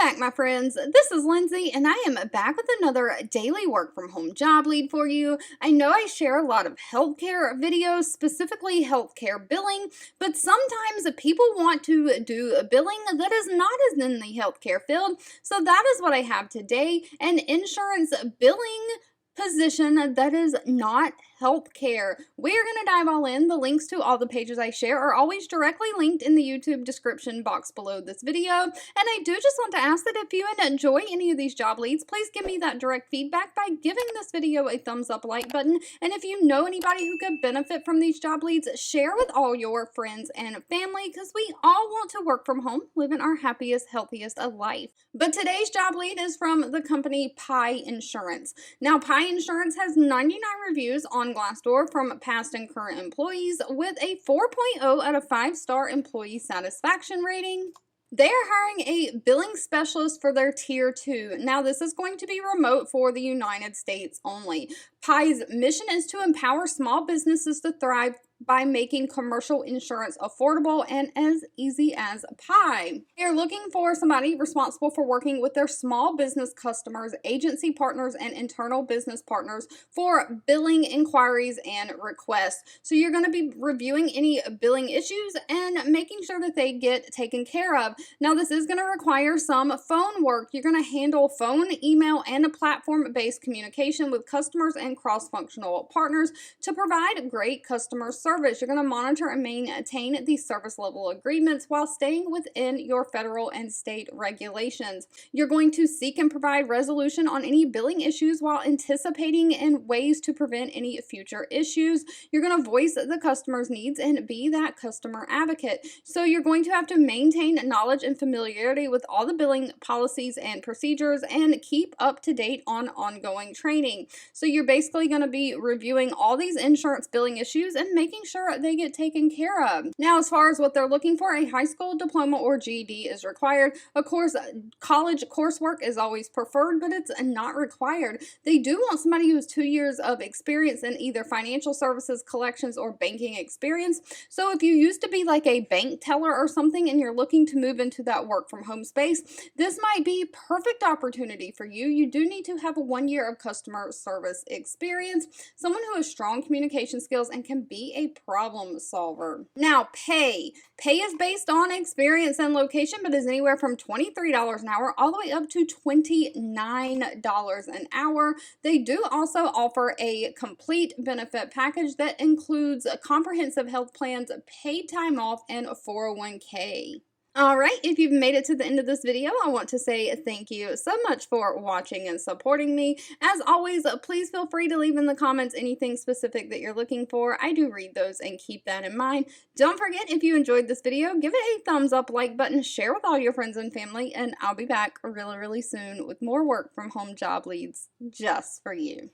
back, my friends. This is Lindsay, and I am back with another daily work from home job lead for you. I know I share a lot of healthcare videos, specifically healthcare billing, but sometimes people want to do a billing that is not as in the healthcare field. So that is what I have today, an insurance billing position that is not healthcare. We are going to dive all in. The links to all the pages I share are always directly linked in the YouTube description box below this video. And I do just want to ask that if you enjoy any of these job leads, please give me that direct feedback by giving this video a thumbs up like button. And if you know anybody who could benefit from these job leads, share with all your friends and family, because we all want to work from home, living our happiest, healthiest of life. But today's job lead is from the company Pie Insurance. Now, Pie Insurance has 99 reviews on Glassdoor from past and current employees with a 4.0 out of 5-star employee satisfaction rating. They are hiring a billing specialist for their Tier 2. Now, this is going to be remote for the United States only. Pie's mission is to empower small businesses to thrive by making commercial insurance affordable and as easy as pie. They're looking for somebody responsible for working with their small business customers, agency partners, and internal business partners for billing inquiries and requests. So you're going to be reviewing any billing issues and making sure that they get taken care of. Now, this is going to require some phone work. You're going to handle phone, email, and a platform-based communication with customers and cross-functional partners to provide great customer service. You're going to monitor and maintain these service level agreements while staying within your federal and state regulations. You're going to seek and provide resolution on any billing issues while anticipating and ways to prevent any future issues. You're going to voice the customer's needs and be that customer advocate. So you're going to have to maintain knowledge and familiarity with all the billing policies and procedures and keep up to date on ongoing training. So you're basically going to be reviewing all these insurance billing issues and making sure they get taken care of. Now, as far as what they're looking for, a high school diploma or GED is required. Of course, college coursework is always preferred, but it's not required. They do want somebody who has 2 years of experience in either financial services, collections, or banking experience. So if you used to be like a bank teller or something and you're looking to move into that work from home space, this might be perfect opportunity for you. You do need to have 1 year of customer service experience, someone who has strong communication skills and can be a problem solver. Now, pay is based on experience and location, but is anywhere from $23 an hour all the way up to $29 an hour. They do also offer a complete benefit package that includes comprehensive health plans, paid time off, and a 401k. Alright, if you've made it to the end of this video, I want to say thank you so much for watching and supporting me. As always, please feel free to leave in the comments anything specific that you're looking for. I do read those and keep that in mind. Don't forget, if you enjoyed this video, give it a thumbs up, like button, share with all your friends and family, and I'll be back really soon with more work from home job leads just for you.